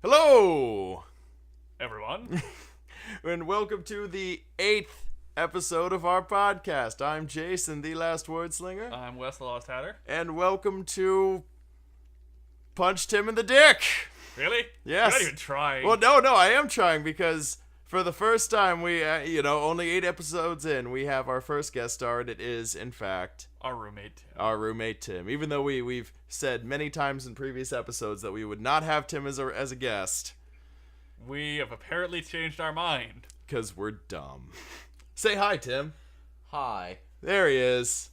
Hello, everyone. and welcome to the 8th episode of our podcast. I'm Jason, the Last Word Slinger. I'm Wes, the Lost Hatter. And welcome to Punched Him in the Dick. Really? Yes. You're not even trying. Well, no, I am trying because for the first time, we, only 8 episodes in, we have our first guest star, and it is, in fact, our roommate Tim. Even though we've said many times in previous episodes that we would not have Tim as a guest. We have apparently changed our mind. Because we're dumb. Say hi, Tim. Hi. There he is.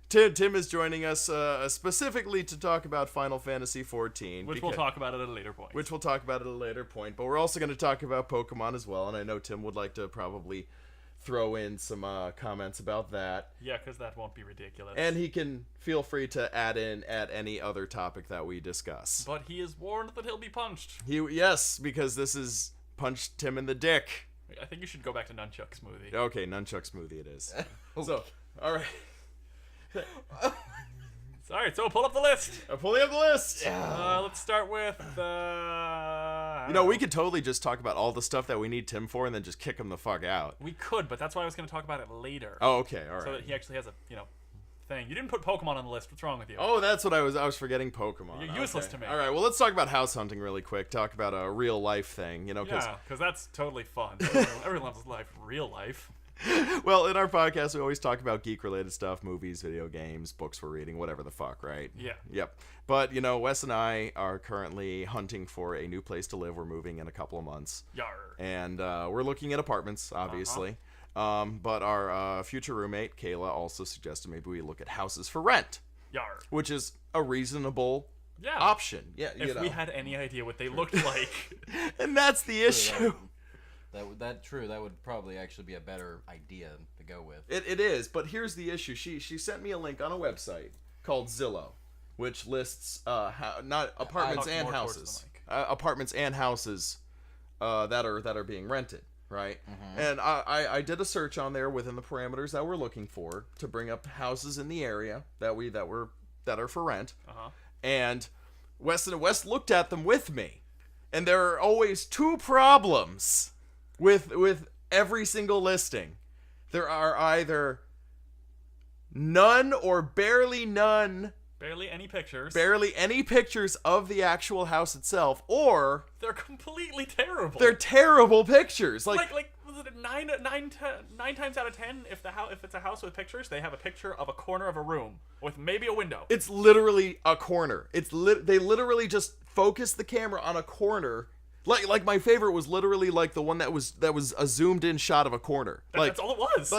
Tim is joining us specifically to talk about Final Fantasy XIV. Which we'll talk about at a later point. But we're also going to talk about Pokemon as well, and I know Tim would like to probably throw in some comments about that. Yeah, because that won't be ridiculous. And he can feel free to add in at any other topic that we discuss. But he is warned that he'll be punched. Yes, because this is Punched Tim in the Dick. I think you should go back to Nunchuck Smoothie. Okay, Nunchuck Smoothie it is. So, alright. Alright, so pull up the list. I'm pulling up the list. Let's start with, we could totally just talk about all the stuff that we need Tim for and then just kick him the fuck out. We could, but that's why I was going to talk about it later. Oh, okay, alright. So that he actually has a, thing. You didn't put Pokemon on the list. What's wrong with you? Oh, that's what I was forgetting Pokemon. You're useless to me. Alright, well, let's talk about house hunting really quick. Talk about a real life thing, because that's totally fun. Everyone loves life. Real life. Well, in our podcast, we always talk about geek-related stuff, movies, video games, books we're reading, whatever the fuck, right? Yeah. Yep. But, Wes and I are currently hunting for a new place to live. We're moving in a couple of months. Yar. And we're looking at apartments, obviously. But our future roommate, Kayla, also suggested maybe we look at houses for rent. Yar. Which is a reasonable option. Yeah, if we had any idea what they looked like. And that's the issue. That would probably actually be a better idea to go with. It is, but here's the issue. She sent me a link on a website called Zillow, which lists not apartments and houses, apartments and houses that are being rented, right? Mm-hmm. And I did a search on there within the parameters that we're looking for to bring up houses in the area that are for rent. Uh-huh. And Wes looked at them with me, and there are always two problems with every single listing. There are either none or barely none. Barely any pictures. Barely any pictures of the actual house itself, or they're completely terrible. They're terrible pictures. Like was it nine times out of 10? If it's a house with pictures, they have a picture of a corner of a room with maybe a window. It's literally a corner. They literally just focus the camera on a corner. Like my favorite was literally like the one that was a zoomed in shot of a corner. That's all it was.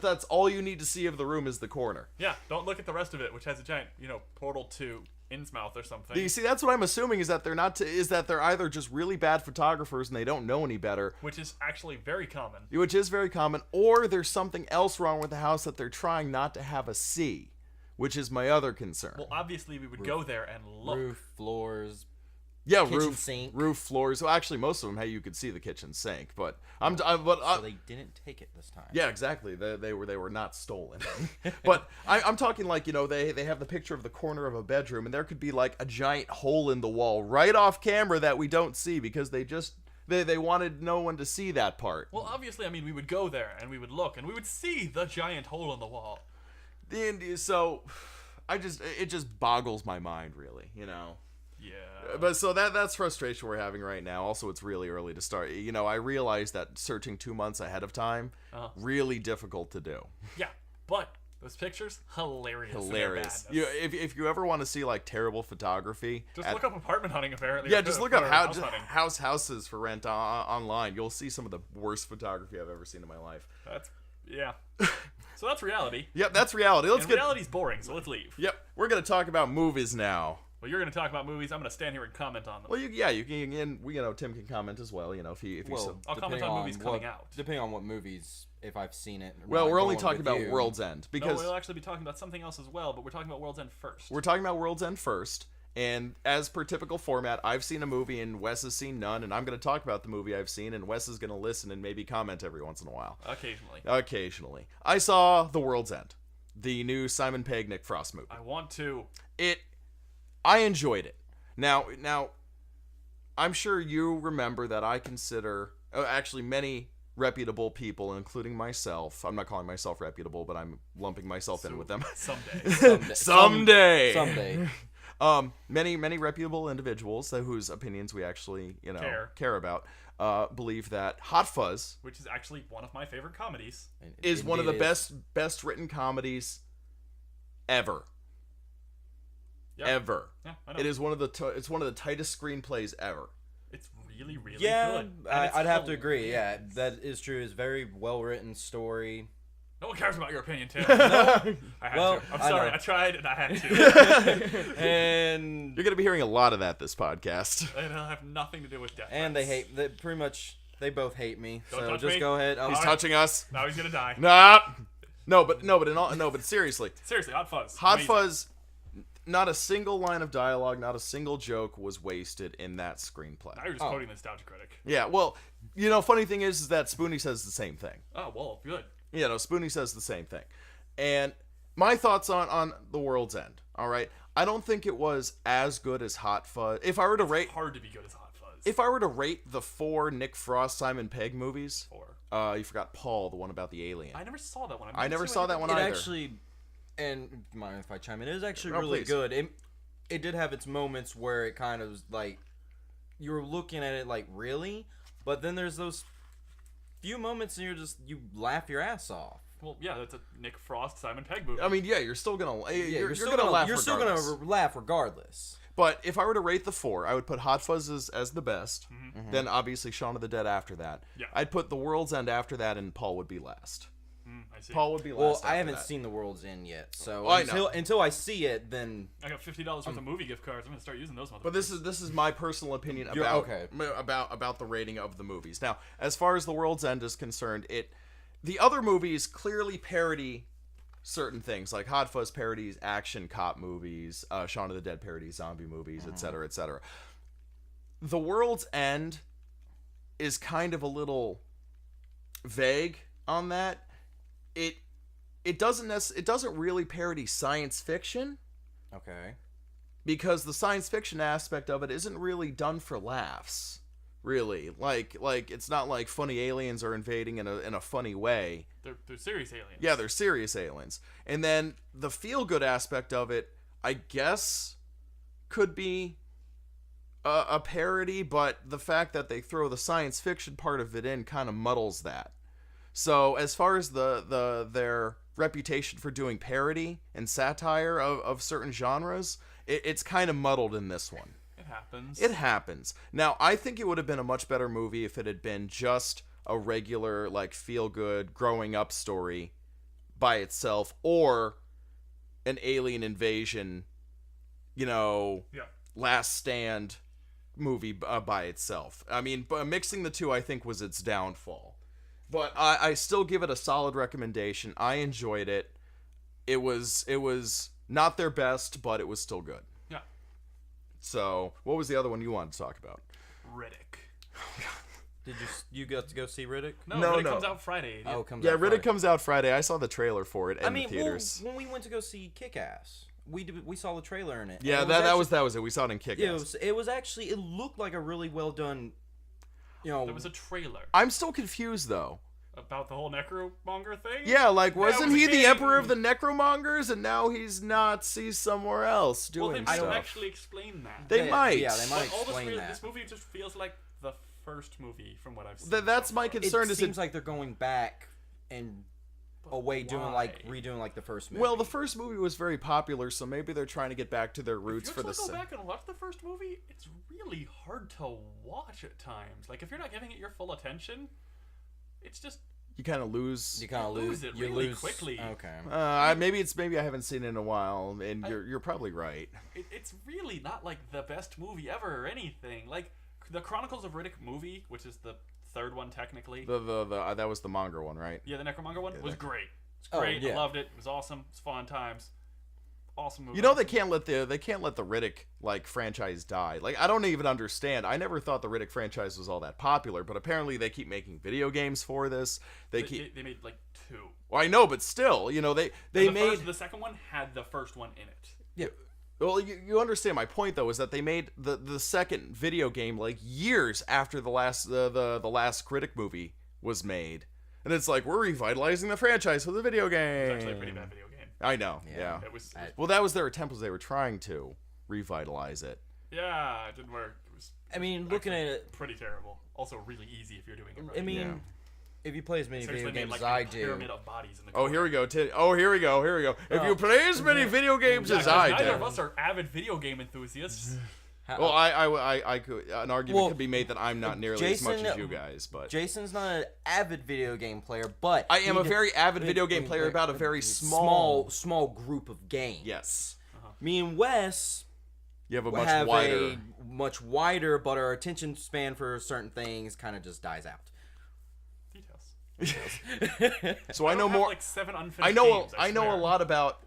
That's all you need to see of the room is the corner. Yeah, don't look at the rest of it, which has a giant, portal to Innsmouth or something. You see, that's what I'm assuming is that they're either just really bad photographers and they don't know any better, which is actually very common. Or there's something else wrong with the house that they're trying not to have us see, which is my other concern. Well, obviously we would go there and look. Roof, floors. Yeah, sink. Roof, floors. Well, actually, most of them, hey, you could see the kitchen sink, but so they didn't take it this time. Yeah, exactly. They were not stolen. But I'm talking like they have the picture of the corner of a bedroom, and there could be like a giant hole in the wall right off camera that we don't see because they wanted no one to see that part. Well, obviously, we would go there and we would look and we would see the giant hole in the wall. So, it just boggles my mind, really. Yeah. But so that's frustration we're having right now. Also, it's really early to start. I realize that searching 2 months ahead of time, really difficult to do. Yeah, but those pictures, hilarious. If you ever want to see like terrible photography, just look up apartment hunting. Apparently, yeah, just look up houses for rent online. You'll see some of the worst photography I've ever seen in my life. So that's reality. Yep, that's reality. Reality's boring, so let's leave. Yep, we're gonna talk about movies now. Well, you're going to talk about movies. I'm going to stand here and comment on them. Well, you can. Tim can comment as well. I'll comment on movies coming out. Depending on what movies, if I've seen it. Well, we're only talking about World's End because we'll actually be talking about something else as well. But we're talking about World's End first. We're talking about World's End first, and as per typical format, I've seen a movie and Wes has seen none, and I'm going to talk about the movie I've seen, and Wes is going to listen and maybe comment every once in a while. Occasionally, I saw The World's End, the new Simon Pegg Nick Frost movie. I want to. I enjoyed it. Now, I'm sure you remember that I consider, actually many reputable people, including myself. I'm not calling myself reputable, but I'm lumping myself in with them. Someday. Many reputable individuals whose opinions we actually, care about, believe that Hot Fuzz, which is actually one of my favorite comedies, is one of the best written comedies ever. Yep. Ever. Yeah, I know. It is one of the tightest screenplays ever. It's really, really good. Yeah, I'd have to agree. Yeah, that is true. It's a very well-written story. No one cares about your opinion, Tim. I had to. I'm sorry. I tried and I had to. And you're gonna be hearing a lot of that this podcast. And it'll have nothing to do with death. And they both hate me. Don't so touch just me. go ahead. He's touching us. Now he's gonna die. Nah. But seriously. Seriously, Hot Fuzz. Hot Amazing. Fuzz. Not a single line of dialogue, not a single joke was wasted in that screenplay. Now you're just quoting the Nostalgia Critic. Yeah, well, funny thing is that Spoonie says the same thing. Oh, well, good. Spoonie says the same thing. And my thoughts on The World's End, all right? I don't think it was as good as Hot Fuzz. If I were to rate... It's hard to be good as Hot Fuzz. If I were to rate the 4 Nick Frost, Simon Pegg movies... 4. You forgot Paul, the one about the alien. I never saw that one. I never saw that one either. It actually... And mind if I chime in? It was actually really please. good. It did have its moments where it kind of was like you were looking at it like really, but then there's those few moments and you laugh your ass off. Well, yeah, that's a Nick Frost, Simon Pegg movie. I mean, yeah, you're still gonna you're still gonna laugh. You're still gonna laugh regardless. But if I were to rate the 4, I would put Hot Fuzz as the best. Mm-hmm. Then obviously Shaun of the Dead after that. Yeah. I'd put The World's End after that, and Paul would be last. I see. Paul would be last. Well, after I haven't that. seen The World's End yet, so I know. until I see it, then I got $50 worth of movie gift cards. I'm gonna start using those motherfuckers. But this is my personal opinion okay. about the rating of the movies. Now, as far as The World's End is concerned, the other movies clearly parody certain things, like Hot Fuzz parodies action cop movies, Shaun of the Dead parodies zombie movies, etc., etc. The World's End is kind of a little vague on that. It doesn't really parody science fiction. okay. Because the science fiction aspect of it isn't really done for laughs, really. Like it's not like funny aliens are invading in a funny way. They're serious aliens. Yeah, they're serious aliens. And then the feel good aspect of it, I guess, could be a parody, but the fact that they throw the science fiction part of it in kind of muddles that. So as far as their reputation for doing parody and satire of certain genres, it's kind of muddled in this one. It happens. Now, I think it would have been a much better movie if it had been just a regular, like, feel-good, growing-up story by itself, or an alien invasion, Last Stand movie by itself. I mean, mixing the two, I think, was its downfall. But I still give it a solid recommendation. I enjoyed it. It was not their best, but it was still good. Yeah. So, what was the other one you wanted to talk about? Riddick. Did you got to go see Riddick? No, Riddick comes out Friday. Oh, it comes yeah, out Riddick Friday. comes out Friday. I saw the trailer for it in the theaters. When we went to go see Kick-Ass, we saw the trailer in it. Yeah, that was it. We saw it in Kick-Ass. Yeah, it looked like a really well done. There was a trailer I'm still confused though. about the whole necromonger thing. Yeah, like wasn't he the king. emperor of the necromongers, and now he's Nazis somewhere else doing Well, they stuff? don't actually explain that. They might. Yeah, they might But all explain that. This movie just feels like the first movie from what I've seen. That's so my far. concern. It seems like they're going back and away why? redoing like the first movie. Well, the first movie was very popular, so maybe they're trying to get back to their roots If you for the. actually go back and watch the first movie, it's really hard to watch at times. Like if you're not giving it your full attention, it's just You kind of lose. you kind of lose it you really lose quickly. Okay. Maybe I haven't seen it in a while, and you're probably right. It's really not like the best movie ever or anything. Like the Chronicles of Riddick movie, which is the third one technically. The that was the Monger one, right? Yeah, the Necromonger one was great. It's Oh, great. yeah. I loved it. It was awesome. It's fun times. Awesome movie. You know they can't let the Riddick like franchise die. Like I don't even understand. I never thought the Riddick franchise was all that popular, but apparently they keep making video games for this. They made like 2. Well, I know, but still, they made the second one had the first one in it. Yeah. Well, you understand my point though, is that they made the second video game like years after the last Riddick movie was made, and it's like we're revitalizing the franchise with a video game. It was actually a pretty bad video game. I know. Yeah. Well, that was their attempt. Was they were trying to revitalize it. Yeah, it didn't work. It was. I mean, looking at it, pretty terrible. Also, really easy if you're doing it right. I mean, if you play as many video games like as I a do. pyramid of bodies in the Oh, here we go. Here we go. If you play as many video games as I do. Neither of us are avid video game enthusiasts. Well, I could, an argument could be made that I'm not nearly as much as you guys, but Jason's not an avid video game player, but I am a very avid video game player about a very small group of games. Yes. Me and Wes you have a much wider, but our attention span for certain things kind of just dies out. Details. So I know more. Like 7 unfinished games, I know a lot about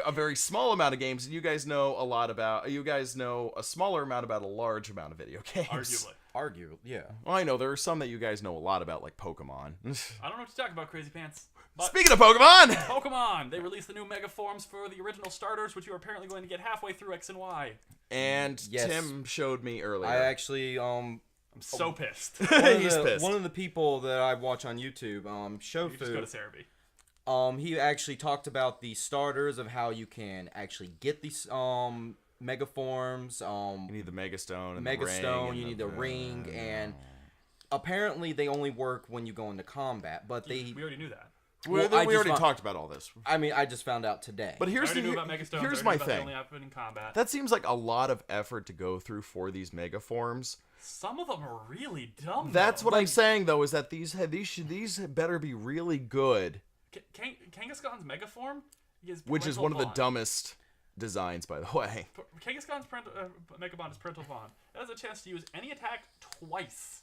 a very small amount of games, and you guys know a lot about. You guys know a smaller amount about a large amount of video games. Arguably, yeah. Well, I know there are some that you guys know a lot about, like Pokemon. I don't know what to talk about, Crazy Pants. But Speaking of Pokemon! Pokemon! They released the new Mega Forms for the original starters, which you are apparently going to get halfway through X and Y. And yes. Tim showed me earlier. I actually, I'm so pissed. He's pissed. One of the people that I watch on YouTube, Shofu. You just go to Cerebi. He actually talked about the starters of how you can actually get these, Mega Forms. You need the Mega Stone and Mega the ring. Stone, you need the ring, and apparently they only work when you go into combat, but We already knew that. We already talked about all this. I mean, I just found out today. But here's my thing. Only happen in combat. That seems like a lot of effort to go through for these Mega Forms. Some of them are really dumb. That's what I'm saying, though, is that these better be really good. Kangaskhan's Mega Form, which is one of the dumbest designs, by the way. Kangaskhan's Mega Bond is Parental Bond. It has a chance to use any attack twice.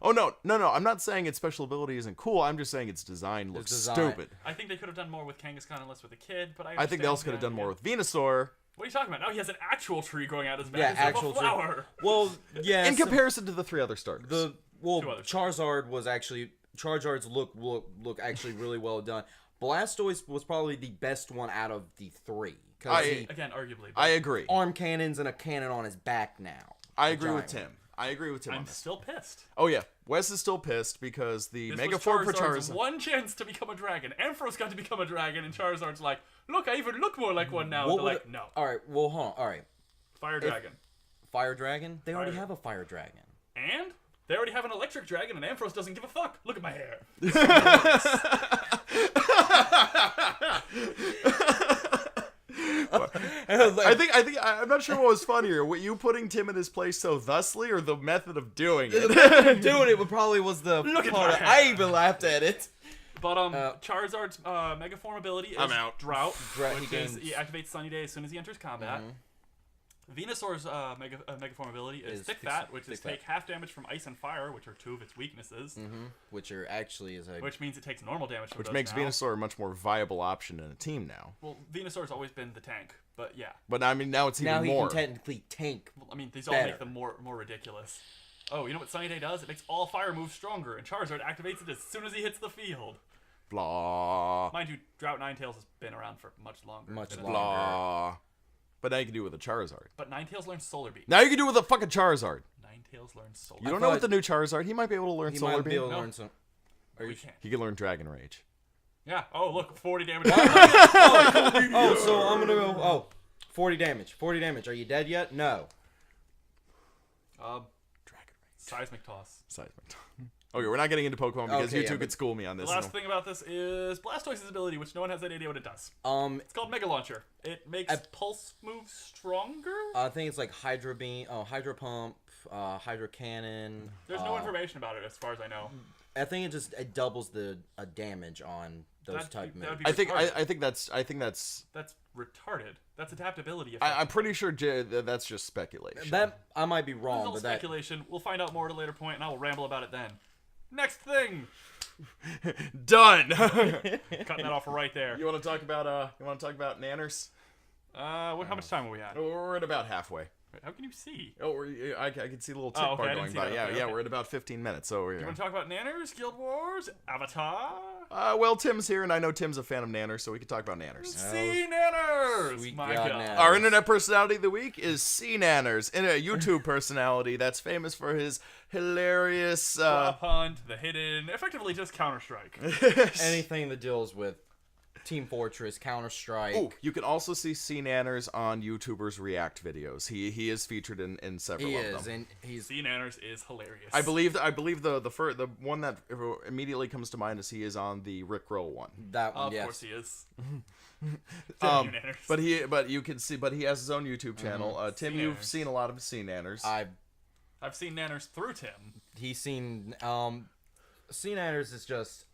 Oh, no. I'm not saying its special ability isn't cool. I'm just saying its design looks stupid. I think they could have done more with Kangaskhan and less with a kid, but I think they also could have done more with Venusaur. What are you talking about? Now he has an actual tree growing out his back instead of a flower. Tree. Well, yeah. In comparison to the 3 other starters. Charizard was actually... Charizard's look actually really well done. Blastoise was probably the best one out of the 3. Again, arguably. I agree. Arm cannons and a cannon on his back now. I agree with Tim. I'm still pissed. Oh yeah, Wes is still pissed because the Mega Form for Charizard. One chance to become a dragon. Ampharos got to become a dragon, and Charizard's like, look, I even look more like one now. And they're like, no. All right, well, hold on. All right. Fire dragon. Fire dragon? They already have a fire dragon. And they already have an electric dragon, and Ampharos doesn't give a fuck. Look at my hair. I'm not sure what was funnier. Were you putting Tim in his place so thusly, or the method of doing it? The method of doing it probably was the part. I even laughed at it. But Charizard's Mega Form ability is Drought, which is he activates Sunny Day as soon as he enters combat. Venusaur's Mega Form ability is Thick Fat, which is take half damage from ice and fire, which are 2 of its weaknesses. Which are actually which means it takes normal damage. Which makes Venusaur a much more viable option in a team now. Well, Venusaur's always been the tank, but yeah. But I mean, now it's even more. Now he can technically tank. Well, I mean, these all make them more ridiculous. Oh, you know what Sunny Day does? It makes all fire moves stronger, and Charizard activates it as soon as he hits the field. Blah. Mind you, Drought Ninetales has been around for much longer. Blah. But now you can do it with a Charizard. But Ninetales learns Solar Beam. Now you can do it with a fucking Charizard. Ninetales learns Solar Beam. You don't know what the new Charizard. He might be able to learn Solar Beam. He might be able to learn some. He can learn Dragon Rage. Yeah. Oh, look, 40 damage. So I'm gonna go. Oh, 40 damage. 40 damage. Are you dead yet? No. Dragon Rage. Seismic Toss. Okay, we're not getting into Pokemon because you two could school me on this. The last thing about this is Blastoise's ability, which no one has any idea what it does. It's called Mega Launcher. It makes pulse moves stronger. I think it's like Hydro Beam, Hydro Pump, Hydro Cannon. There's no information about it as far as I know. I think it doubles the damage on those type moves. I think that's retarded. That's adaptability. I'm pretty sure that's just speculation. That I might be wrong, but speculation. We'll find out more at a later point, and I will ramble about it then. Next thing. Done. Cutting that off right there. You want to talk about Nanners? How much time are we at? We're at about halfway. Wait, how can you see? Oh, I can see a little tick bar going by. Yeah, we're at about 15 minutes. So you want to talk about Nanners, Guild Wars, Avatar? Well, Tim's here, and I know Tim's a fan of Nanners, so we can talk about Nanners. Seananners! My God. Nanners. Our internet personality of the week is Seananners, and a YouTube personality that's famous for his hilarious... Prop hunt, the hidden, effectively just Counter-Strike. Anything that deals with Team Fortress, Counter-Strike. Ooh, you can also see Seananners on YouTubers React videos. He is featured in several of them. And he's Seananners is hilarious. I believe the one that immediately comes to mind is he is on the Rickroll one. That one, Of yes. course he is. But he has his own YouTube channel. Tim, you've seen a lot of Seananners. I've seen Nanners through Tim. He's seen Seananners is just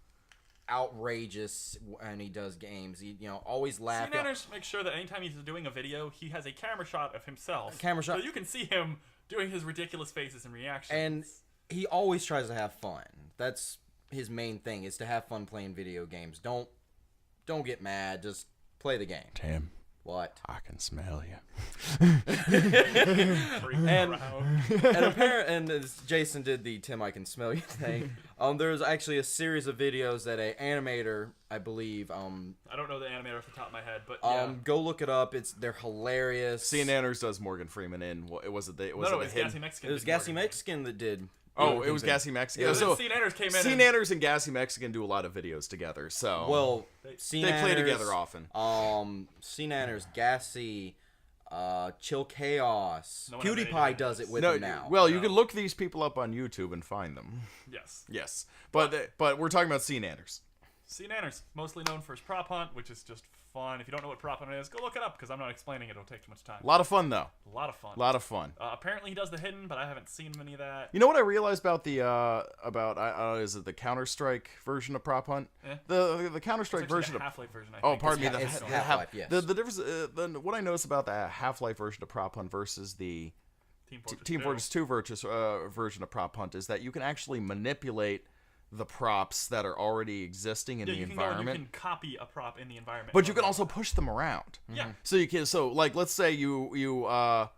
outrageous when he does games. He always laughs. Seananners makes sure that anytime he's doing a video, he has a camera shot of himself. So you can see him doing his ridiculous faces and reactions. And he always tries to have fun. That's his main thing, is to have fun playing video games. Don't get mad, just play the game. Tim. What? I can smell you. and as Jason did the Tim I can smell you thing, there's actually a series of videos that a animator, I believe, I don't know the animator off the top of my head, but yeah. Go look it up. They're hilarious. Seananners does Morgan Freeman in was it Gassy Mexican. It was Gassy Mexican that did. Oh, it was Gassy Mexican. Yeah, so Seananners came in. Seananners and Gassy Mexican do a lot of videos together. So they play together often. Seananners, Gassy, Chill Chaos. PewDiePie does it with them now. Well, you can look these people up on YouTube and find them. Yes. But we're talking about Seananners. Seananners, mostly known for his prop hunt, which is just fun. If you don't know what prop hunt is, go look it up, because I'm not explaining it. It'll take too much time. A lot of fun, though. A lot of fun. Apparently Apparently he does the hidden, but I haven't seen many of that. You know what I realized about the is it the Counter-Strike version of prop hunt? The Counter-Strike version of Half-Life version. I think. pardon me. It's Half-Life. Yes. The difference. What I noticed about the Half-Life version of prop hunt versus the Team Fortress 2 version of prop hunt is that you can actually manipulate the props that are already existing in the environment. You can copy a prop in the environment, but you can also push them around. Yeah. So you can. So like, let's say you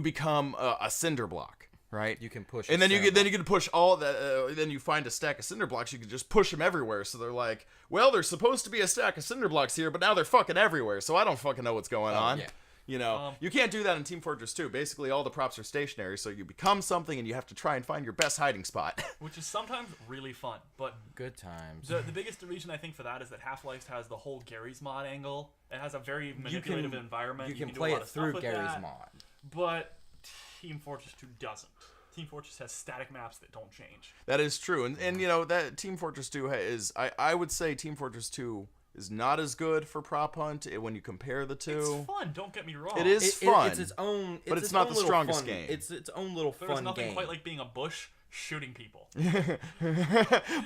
become a cinder block, right? You can push, and then you can push all that. Then you find a stack of cinder blocks. You can just push them everywhere. So they're like, well, there's supposed to be a stack of cinder blocks here, but now they're fucking everywhere. So I don't fucking know what's going on. Yeah. You can't do that in Team Fortress 2. Basically, all the props are stationary, so you become something, and you have to try and find your best hiding spot. Which is sometimes really fun, but good times. The biggest reason I think for that is that Half-Life has the whole Gary's Mod angle. It has a very manipulative environment. You can do play a lot it of stuff through with Gary's that, Mod. But Team Fortress 2 doesn't. Team Fortress has static maps that don't change. That is true, and that Team Fortress 2 is I would say Team Fortress 2 is not as good for prop hunt when you compare the two. It's fun, don't get me wrong. It is fun. It's its own, but it's not the strongest fun game. It's its own little fun game. There's nothing quite like being a bush shooting people.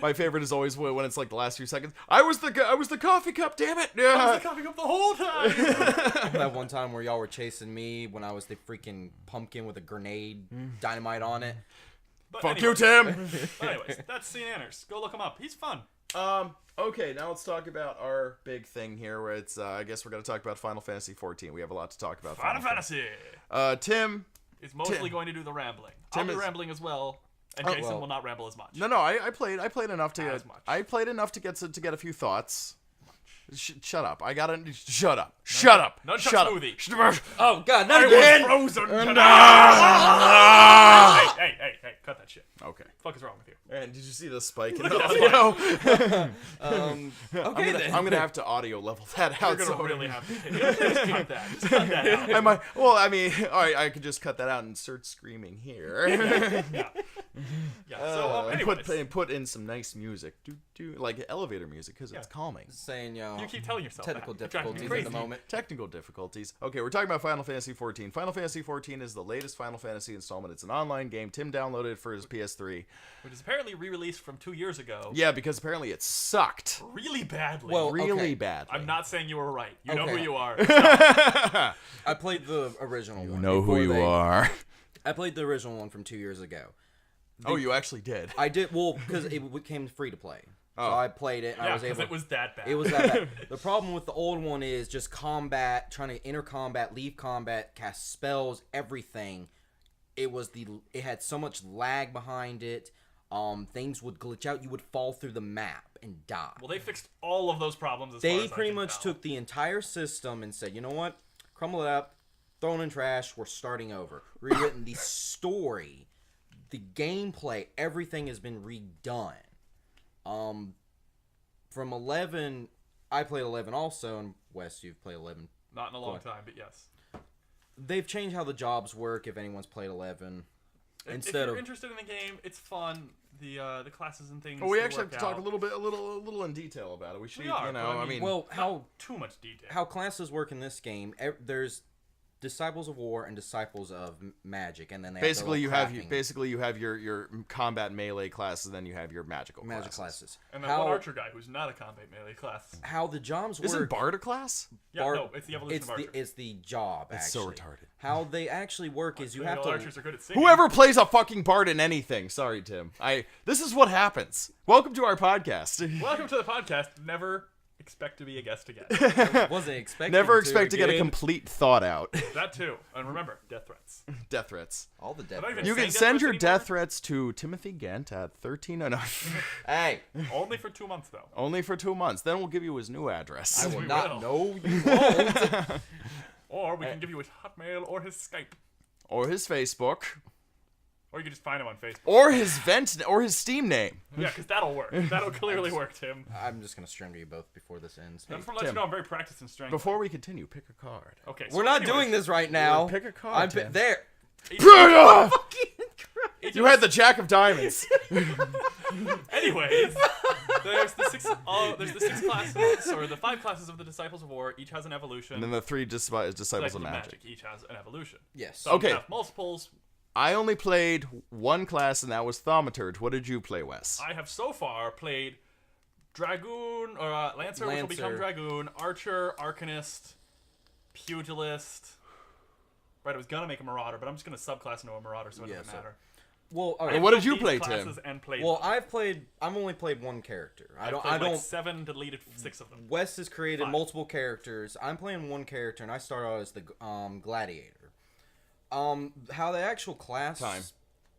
My favorite is always when it's like the last few seconds. I was the coffee cup, damn it! I was the coffee cup the whole time. That one time where y'all were chasing me when I was the freaking pumpkin with a grenade dynamite on it. But fuck you, Tim. Anyways, that's Seananners. Go look him up. He's fun. Okay, now let's talk about our big thing here, where it's, I guess we're going to talk about Final Fantasy XIV. We have a lot to talk about. Final Fantasy! Tim is mostly going to do the rambling. I'll be rambling as well, and Jason will not ramble as much. No, I played enough to I played enough to get a few thoughts. Shut up! Shut up! Shut up! Shut up! Smoothie. Oh God! Not again! Frozen. Hey! Cut that shit. Okay. Fuck is wrong with you? And did you see the spike in the audio? Okay, then. I'm gonna have to audio level that out. You're gonna really have to. Just cut that. Just cut that out. I might. Well, I mean, all right. I could just cut that out and start screaming here. Yeah. So, anyways. Put in some nice music, like elevator music, because it's calming. Saying you keep telling yourself technical that. difficulties at the moment. Technical difficulties. Okay, we're talking about Final Fantasy XIV. Final Fantasy XIV is the latest Final Fantasy installment. It's an online game. Tim downloaded it for his PS3, which is apparently re-released from 2 years ago. Yeah, because apparently it sucked. Really badly. Well, really badly. I'm not saying you were right. You know who you are. I played the original one. You know who you are. I played the original one from 2 years ago. You actually did? I did. Well, because it came free to play. So I played it. Yeah, because it was that bad. It was that bad. The problem with the old one is just combat, trying to enter combat, leave combat, cast spells, everything. It had so much lag behind it. Things would glitch out. You would fall through the map. and die. Well, they fixed all of those problems. They pretty much took the entire system and said, you know what? Crumble it up, thrown in trash, we're starting over. Rewritten the story, the gameplay, everything has been redone. From 11, I played 11 also, and Wes, you've played 11. Not in a long time, but yes. They've changed how the jobs work if anyone's played 11. If you're interested in the game, it's fun. The classes and things. Well, we actually have to talk a little in detail about it. We should, well, how too much detail. How classes work in this game? There's Disciples of War and Disciples of Magic, and then they basically you have your combat melee classes, and then you have your magical classes. And then one archer guy who's not a combat melee class. How the jobs work? Isn't Bard a class? Yeah, no, it's the evolution of archer. It's the job. It's actually. So retarded. How they actually work is you have to. Archers are good at singing. Whoever plays a fucking bard in anything. Sorry, Tim. This is what happens. Welcome to our podcast. Welcome to the podcast. Never expect to be a guest again. Wasn't expecting. Never expect to get a complete thought out. That too. And remember, death threats. Death threats. All the death threats. You can send your death threats to Timothy Gant at 13. No. Hey. Only for 2 months though. Only for 2 months. Then we'll give you his new address. I will not. No, you won't. Or we can give you his Hotmail or his Skype. Or his Facebook. Or you can just find him on Facebook. Or his his Steam name. Yeah, because that'll work. That'll clearly work, Tim. I'm just going to stream to you both before this ends. I'm going to let you know I'm very practiced in strength. Before we continue, pick a card. Okay. So we're not doing this right now. Pick a card, Tim. There. You had the Jack of Diamonds. Anyways, there's the six classes, or the 5 classes of the Disciples of War. Each has an evolution. And then the 3 Disciples of Magic. Each has an evolution. Yes. Some okay. have multiples. I only played 1 class, and that was Thaumaturge. What did you play, Wes? I have so far played Dragoon, or Lancer, which will become Dragoon, Archer, Arcanist, Pugilist. Right, I was going to make a Marauder, but I'm just going to subclass into a Marauder, so it doesn't matter. Well, all right. What did you play, Tim? Well, I've only played 1 character. I don't. Like 7, deleted 6 of them. Wes has created multiple characters. I'm playing 1 character, and I start out as the Gladiator. How the actual class...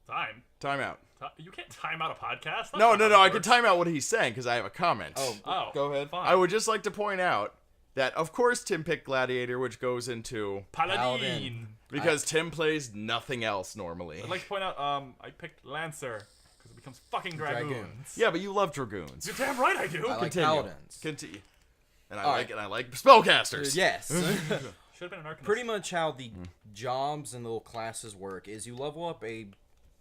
Time out. You can't time out a podcast? That's no. I can time out what he's saying, because I have a comment. Oh. Go ahead. Fine. I would just like to point out that, of course, Tim picked Gladiator, which goes into... Paladin. Because Tim plays nothing else normally. I'd like to point out, I picked Lancer, because it becomes fucking Dragoons. Yeah, but you love Dragoons. You're damn right I do. I like Paladins. Continue. And I like spellcasters. Yes. Should have been an Arcanist. Pretty much how the jobs and little classes work is you level up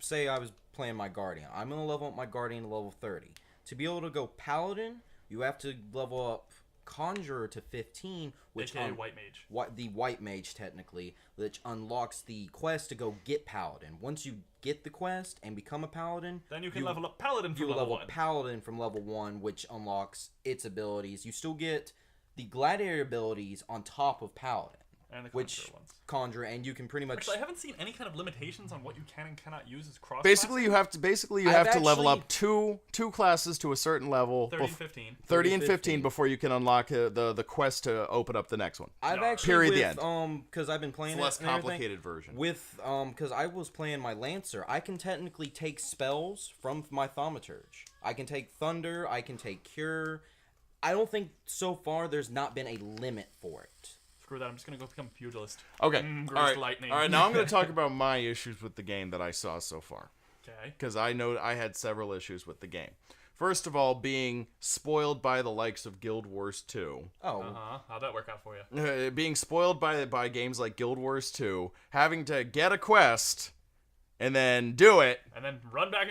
say I was playing my Guardian. I'm going to level up my Guardian to level 30. To be able to go Paladin, you have to level up Conjurer to 15, which White Mage. The White Mage technically, which unlocks the quest to go get Paladin. Once you get the quest and become a Paladin, then you can level up Paladin from level 1. Paladin from level 1, which unlocks its abilities. You still get the Gladiator abilities on top of Paladin. And the Conjurer ones. Conjurer, and you can pretty much... Actually, I haven't seen any kind of limitations on what you can and cannot use as cross. Basically, you have to level up two classes to a certain level. 30 and 15. 30 and 15 before you can unlock the quest to open up the next one. I've actually because I've been playing it's a less complicated version. Because I was playing my Lancer, I can technically take spells from my Thaumaturge. I can take Thunder. I can take Cure. I don't think so far there's not been a limit for it. Screw that, I'm just going to go become a Pugilist. Okay. Lightning. All right, now I'm going to talk about my issues with the game that I saw so far. Okay. Because I know I had several issues with the game. First of all, being spoiled by the likes of Guild Wars 2. Oh. How'd that work out for you? Being spoiled by games like Guild Wars 2, having to get a quest... and then do it, and then run back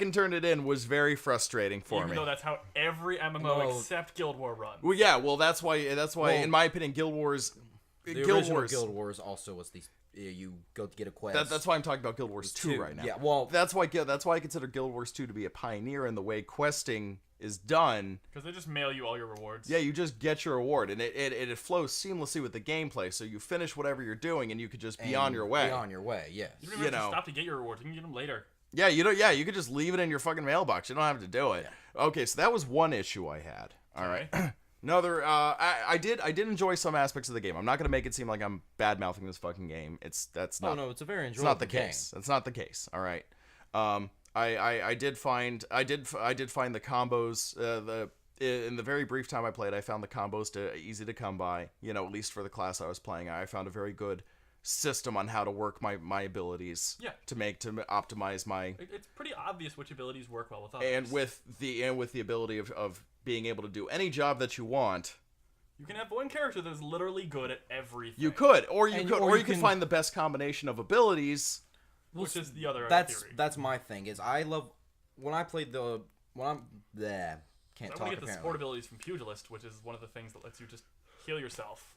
and turn it in was very frustrating for me. Even though that's how every MMO except Guild War runs. Well, yeah, that's why in my opinion, Guild Wars, Guild Wars also was you go to get a quest. That's why I'm talking about Guild Wars 2 right now. Yeah, well, that's why I consider Guild Wars 2 to be a pioneer in the way questing is done. Because they just mail you all your rewards. Yeah, you just get your reward, and it flows seamlessly with the gameplay. So you finish whatever you're doing, and you could just be on your way. Be on your way, yes. You don't even have to stop to get your rewards. You can get them later. Yeah, you could just leave it in your fucking mailbox. You don't have to do it. Yeah. Okay, so that was one issue I had. All right. Another, I did enjoy some aspects of the game. I'm not gonna make it seem like I'm bad mouthing this fucking game. It's a very enjoyable game. It's not the case. That's not the case. All right. I did find the combos. In the very brief time I played, I found the combos easy to come by. At least for the class I was playing, I found a very good system on how to work my abilities. Yeah. To optimize my. It's pretty obvious which abilities work well with others. And with the ability of being able to do any job that you want. You can have one character that's literally good at everything. You could, or you could find the best combination of abilities. Which is the other theory. That's my thing. Is I love when I played the when I'm there. Can't talk. I want to get the support abilities from Pugilist, which is one of the things that lets you just heal yourself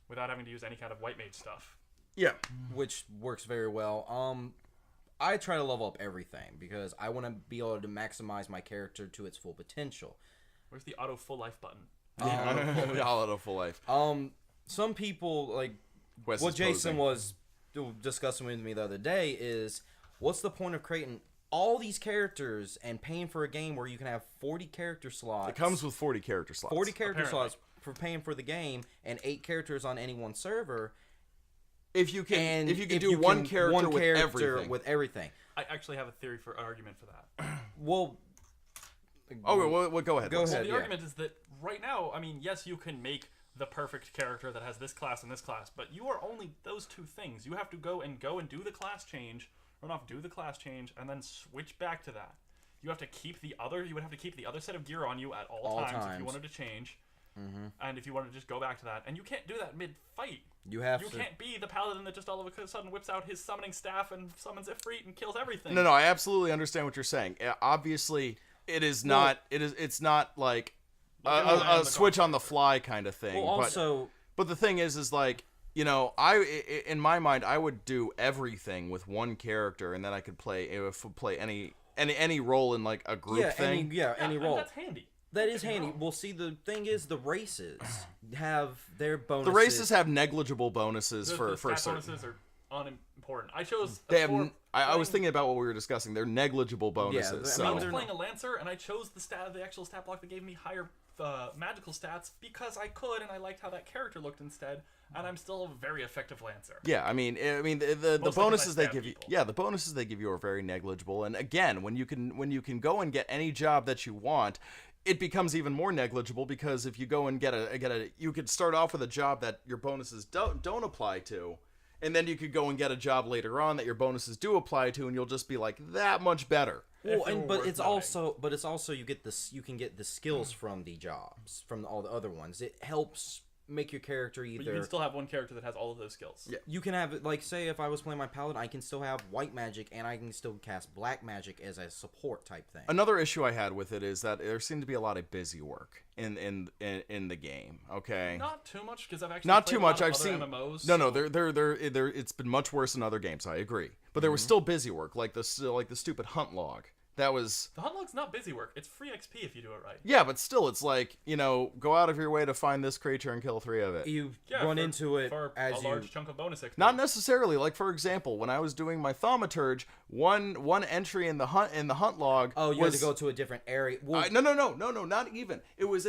without having to use any kind of white mage stuff. Yeah, which works very well. I try to level up everything because I want to be able to maximize my character to its full potential. Where's the auto full life button? Auto full life. Some people like Wes what Jason was discussing with me the other day is what's the point of creating all these characters and paying for a game where you can have 40 character slots. It comes with 40 character slots. 40 character slots for paying for the game and 8 characters on any one server. If you can do one character with everything. I actually have a theory for argument for that. Well, go ahead. Go ahead. The argument is that right now, I mean, yes, you can make the perfect character that has this class and this class, but you are only those 2 things. You have to go and do the class change, run off, do the class change, and then switch back to that. You have to keep the other. You would have to keep the other set of gear on you at all times if you wanted to change. Mm-hmm. And if you wanted to just go back to that, and you can't do that mid-fight. You can't be the paladin that just all of a sudden whips out his summoning staff and summons Ifrit and kills everything. No, I absolutely understand what you're saying. Obviously, it is not. It's not like a switch on the fly kind of thing. Well, but the thing is like in my mind, I would do everything with one character, and then I could play any role in like a group thing. Any role. That's handy. That is handy. Well, see, the thing is, the races have their bonuses. The races have negligible bonuses for certain. Bonuses are unimportant. I chose. I was thinking about what we were discussing. They're negligible bonuses. I was playing a Lancer, and I chose the actual stat block that gave me higher magical stats because I could, and I liked how that character looked instead. And I'm still a very effective Lancer. Yeah, I mean the bonuses they give you. Yeah, the bonuses they give you are very negligible. And again, when you can go and get any job that you want, it becomes even more negligible because if you go and get you could start off with a job that your bonuses don't apply to, and then you could go and get a job later on that your bonuses do apply to, and you'll just be like that much better. Well, but it's also you can get the skills from the jobs from all the other ones. It helps make your character either. But you can still have one character that has all of those skills. Yeah. You can have, like, say if I was playing my paladin, I can still have white magic and I can still cast black magic as a support type thing. Another issue I had with it is that there seemed to be a lot of busy work in the game. Okay. Not too much because I've actually not played too much. A lot I've of seen MMOs. No, there. It's been much worse in other games. I agree, but there was still busy work, like the stupid hunt log. That was... The hunt log's not busy work. It's free XP if you do it right. Yeah, but still, it's like, go out of your way to find this creature and kill 3 of it. You run into it for as a large chunk of bonus XP. Not necessarily. Like, for example, when I was doing my thaumaturge, one entry in the hunt log. Oh, you had to go to a different area. Well, no, not even. It was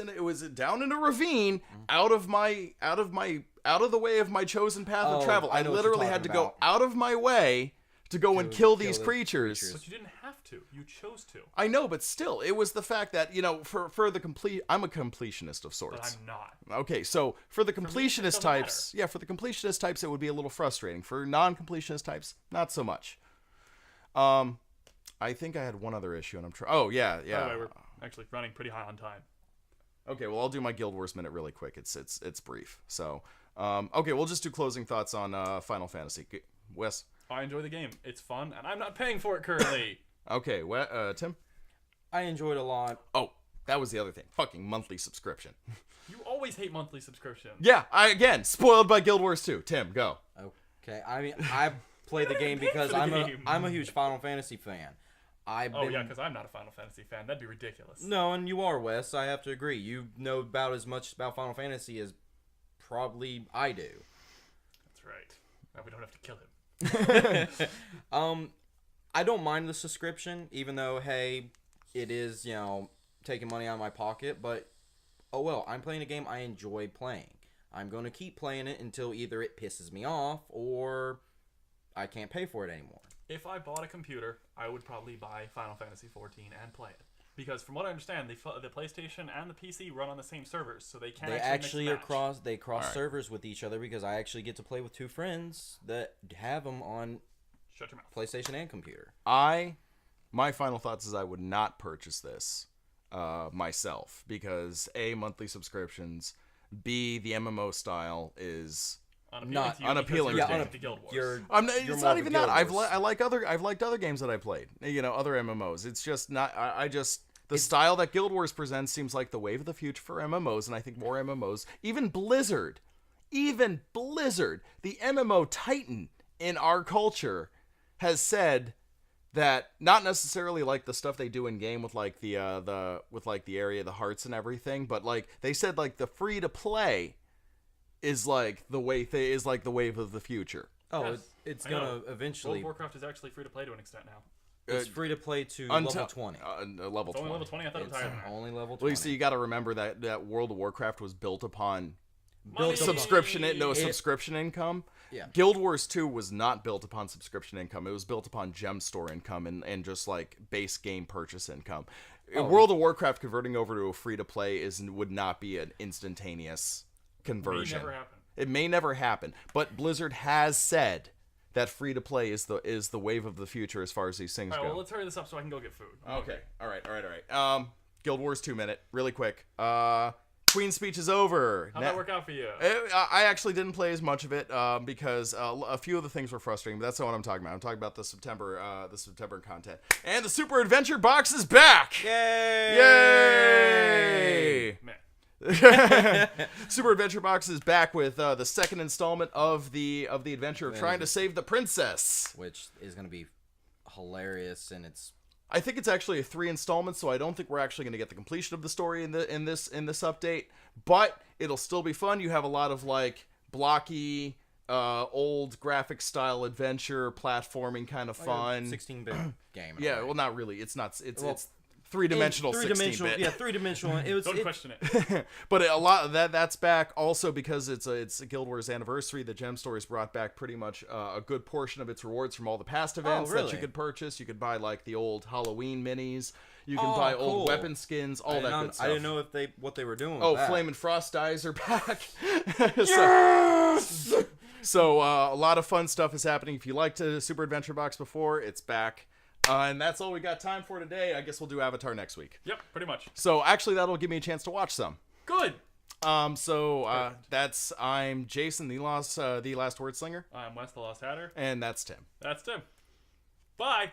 down in a ravine, out of the way of my chosen path of travel. I literally had to go out of my way to go and kill these creatures. But you didn't have to. You chose to. I know, but still, it was the fact that, for the complete... I'm a completionist of sorts. But I'm not. Okay, so for the completionist types... Yeah, for the completionist types, it would be a little frustrating. For non-completionist types, not so much. I think I had one other issue, and I'm trying... Oh, yeah. By the way, we're actually running pretty high on time. Okay, well, I'll do my Guild Wars minute really quick. It's brief. So, okay, we'll just do closing thoughts on Final Fantasy. Wes? I enjoy the game. It's fun, and I'm not paying for it currently. Okay, Tim? I enjoyed a lot. Oh, that was the other thing. Fucking monthly subscription. You always hate monthly subscriptions. Yeah, again, spoiled by Guild Wars 2. Tim, go. Okay, I mean, I play the game because I'm a huge Final Fantasy fan. Because I'm not a Final Fantasy fan. That'd be ridiculous. No, and you are, Wes. I have to agree. You know about as much about Final Fantasy as probably I do. That's right. Now we don't have to kill him. I don't mind the subscription, even though, hey, it is, taking money out of my pocket, but, oh well, I'm playing a game I enjoy playing. I'm going to keep playing it until either it pisses me off or I can't pay for it anymore. If I bought a computer, I would probably buy Final Fantasy XIV and play it. Because from what I understand, the PlayStation and the PC run on the same servers, so they can't actually cross servers with each other, because I actually get to play with two friends that have them on PlayStation and computer. My final thoughts is I would not purchase this myself, because A, monthly subscriptions, B, the MMO style is unappealing to Guild Wars. It's not even that. I've liked other games that I played. Other MMOs. It's just not. The style that Guild Wars presents seems like the wave of the future for MMOs, and I think more MMOs. Even Blizzard, the MMO titan in our culture, has said that not necessarily like the stuff they do in game with like the area of the hearts and everything, but like they said like the free to play is like the wave of the future. Oh, yes. It's gonna eventually. World of Warcraft is actually free to play to an extent now. It's free to play to level 20. Level 20. Only level 20. I thought it was higher than that. Only level 20. Well, you see, you got to remember that World of Warcraft was built upon subscription income. Yeah. Guild Wars 2 was not built upon subscription income. It was built upon gem store income and just like base game purchase income. World of Warcraft converting over to a free to play would not be an instantaneous conversion. It may never happen. But Blizzard has said that free to play is the wave of the future as far as these things go. Well, let's hurry this up so I can go get food. Okay. All right. Guild Wars 2-minute, really quick. Queen's Speech is over. How'd that work out for you? I actually didn't play as much of it because a few of the things were frustrating, but that's not what I'm talking about. I'm talking about the September content. And the Super Adventure Box is back! Yay! Man. Super Adventure Box is back with the second installment of the adventure of trying to save the princess, which is going to be hilarious, and I think it's actually 3 installments, so I don't think we're actually going to get the completion of the story in this update, but it'll still be fun. You have a lot of like blocky old graphic style adventure platforming kind of fun. 16-bit game. Yeah, well, not really. It's 3-dimensional 16-bit. Yeah, 3-dimensional. Don't question it. But a lot of that's back also because it's a Guild Wars anniversary. The Gem Stories brought back pretty much a good portion of its rewards from all the past events that you could purchase. You could buy like the old Halloween minis. You can buy old weapon skins, all that good stuff. I didn't know what they were doing. Oh, Flame and Frost dyes are back. Yes! So a lot of fun stuff is happening. If you liked the Super Adventure Box before, it's back. And that's all we got time for today. I guess we'll do Avatar next week. Yep, pretty much. So actually, that'll give me a chance to watch some. Good. I'm Jason, the Last Word Slinger. I'm Wes, the Lost Hatter. And that's Tim. Bye.